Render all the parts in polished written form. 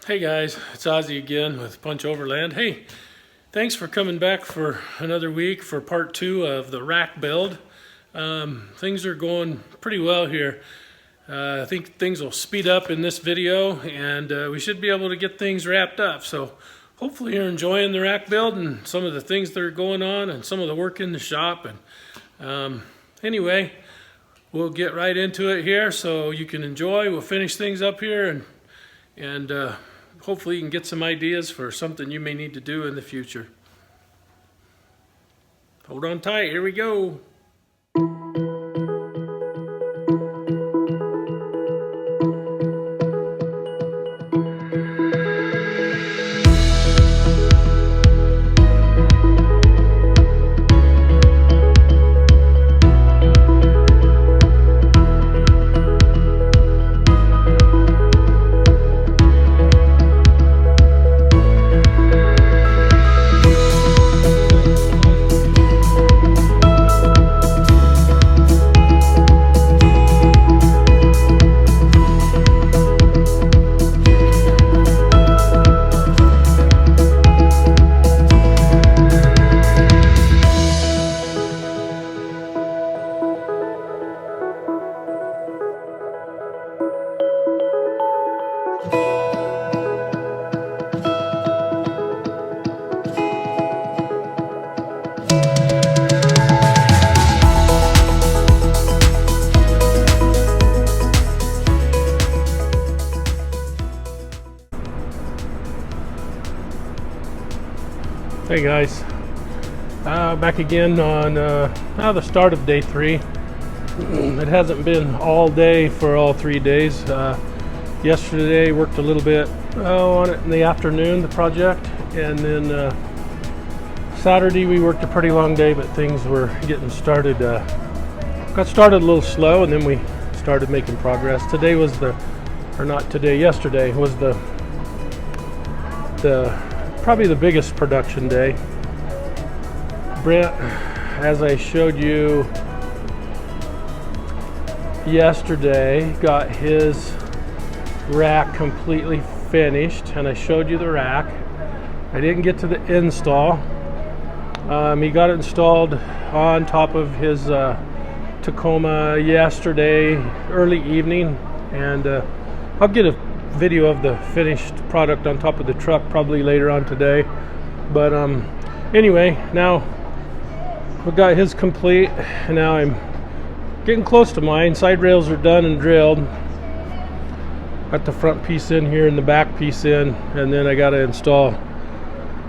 Hey guys, it's Ozzy again with Punch Overland. Hey, thanks for coming back for another week for part 2 of the rack build. Things are going pretty well here. I think things will speed up in this video and we should be able to get things wrapped up. So hopefully you're enjoying the rack build and some of the things that are going on and some of the work in the shop. And anyway, we'll get right into it here so you can enjoy. We'll finish things up here and hopefully you can get some ideas for something you may need to do in the future. Hold on tight, here we go. Hey guys, back again on the start of day 3. It hasn't been all day for all 3 days. Yesterday worked a little bit on it in the afternoon, the project, and then Saturday we worked a pretty long day, but things were getting started. Got started a little slow, and then we started making progress. Today was yesterday was the probably the biggest production day. Brent, as I showed you yesterday, got his rack completely finished, and I showed you the rack. I didn't get to the install. He got it installed on top of his Tacoma yesterday early evening, and I'll get a video of the finished product on top of the truck probably later on today. But anyway, now we got his complete, and now I'm getting close to mine. Side rails are done and drilled. Got the front piece in here and the back piece in, and then I got to install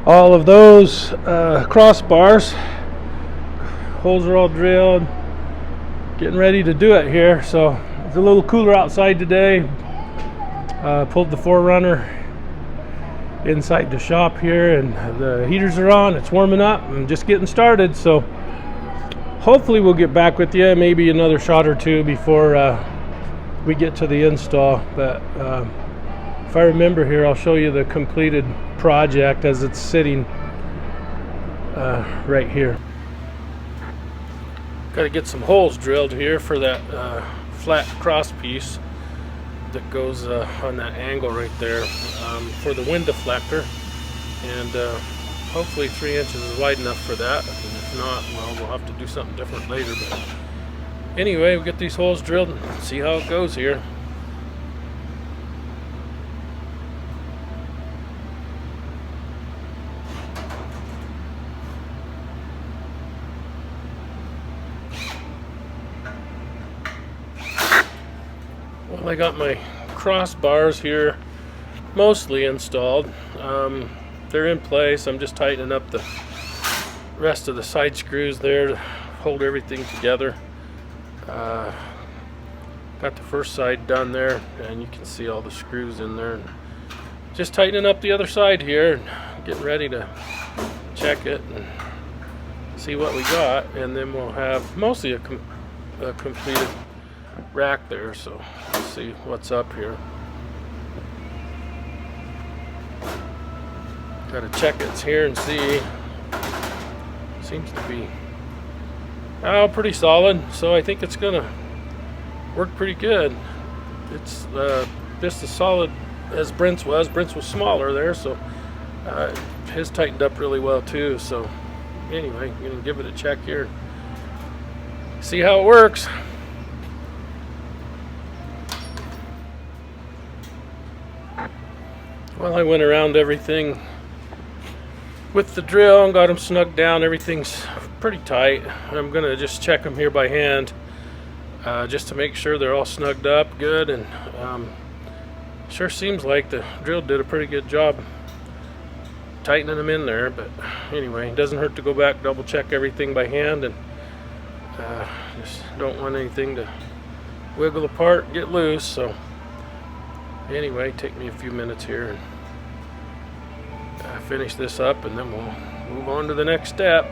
all of those crossbars. Holes are all drilled, getting ready to do it here. So it's a little cooler outside today. Pulled the 4Runner inside the shop here, and the heaters are on. It's warming up and just getting started. So hopefully we'll get back with you, maybe another shot or two before we get to the install. But if I remember here, I'll show you the completed project as it's sitting right here. Got to get some holes drilled here for that flat cross piece that goes on that angle right there for the wind deflector, and hopefully 3 inches is wide enough for that, and if not, well, we'll have to do something different later. But anyway, we'll get these holes drilled and see how it goes here. Well, I got my crossbars here mostly installed. They're in place. I'm just tightening up the rest of the side screws there to hold everything together. Got the first side done there, and you can see all the screws in there. Just tightening up the other side here and getting ready to check it and see what we got, and then we'll have mostly a completed rack there. So let's see what's up here. Got to check it here and see. Seems to be pretty solid, so I think it's gonna work pretty good. It's just a solid as Brent's was. Brent's was smaller there, so his tightened up really well too. So anyway, I'm gonna give it a check here, see how it works. Well, I went around everything with the drill and got them snugged down. Everything's pretty tight. I'm gonna just check them here by hand, just to make sure they're all snugged up good. And sure seems like the drill did a pretty good job tightening them in there. But anyway, it doesn't hurt to go back, double check everything by hand, and just don't want anything to wiggle apart, get loose. So anyway, take me a few minutes here and finish this up, and then we'll move on to the next step.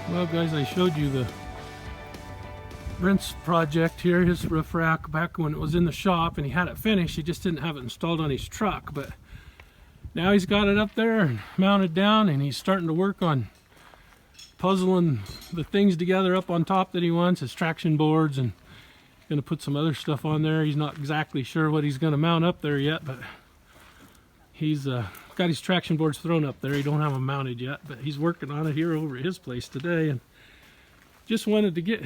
Well guys, I showed you the Brent's project here, his roof rack, back when it was in the shop and he had it finished. He just didn't have it installed on his truck, but now he's got it up there and mounted down, and he's starting to work on puzzling the things together up on top that he wants, his traction boards, and gonna put some other stuff on there. He's not exactly sure what he's gonna mount up there yet, but he's got his traction boards thrown up there. He don't have them mounted yet, but he's working on it here over at his place today, and just wanted to get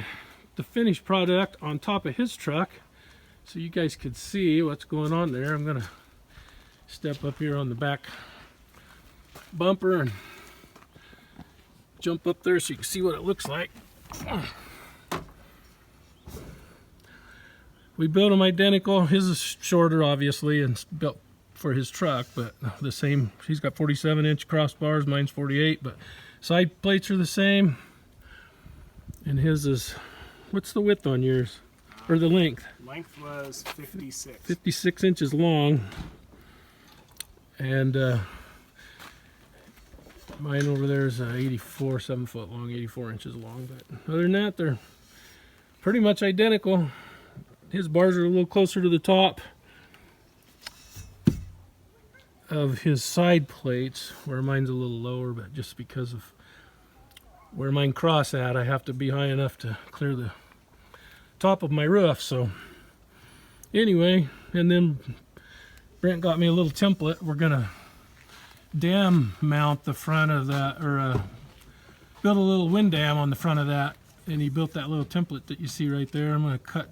the finished product on top of his truck so you guys could see what's going on there. I'm gonna step up here on the back bumper and jump up there so you can see what it looks like. We built them identical. His is shorter obviously and built for his truck, but the same. He's got 47-inch crossbars, mine's 48, but side plates are the same. And his is, what's the width on yours? Or the length? Length was 56. 56 inches long. And mine over there is 84, 7 foot long, 84 inches long. But other than that, they're pretty much identical. His bars are a little closer to the top. of his side plates, where mine's a little lower, but just because of where mine cross at, I have to be high enough to clear the top of my roof. So anyway, and then Brent got me a little template. We're gonna dam mount the front of that, or build a little wind dam on the front of that, and he built that little template that you see right there. I'm gonna cut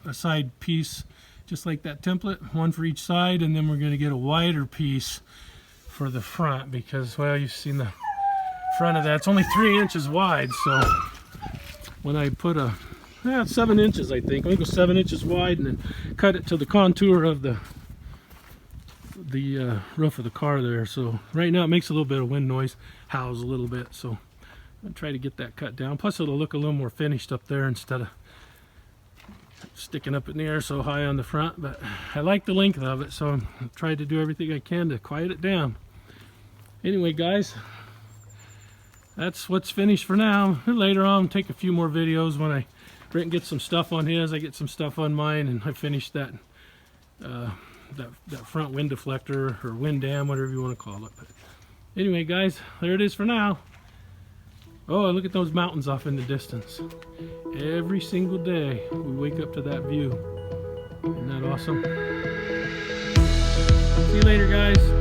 a side piece just like that template, one for each side, and then we're gonna get a wider piece for the front, because, well, you've seen the front of that, it's only 3 inches wide. So when I put it's 7 inches, I think it was 7 inches wide, and then cut it to the contour of the roof of the car there. So right now it makes a little bit of wind noise, howls a little bit, so I'm try to get that cut down. Plus it'll look a little more finished up there instead of sticking up in the air so high on the front. But I like the length of it, so I'm trying to do everything I can to quiet it down. Anyway, guys, that's what's finished for now. Later on, take a few more videos when Brent gets some stuff on his, I get some stuff on mine, and I finish that that front wind deflector or wind dam, whatever you want to call it. But anyway, guys, there it is for now. Oh, look at those mountains off in the distance. Every single day we wake up to that view. Isn't that awesome? See you later, guys.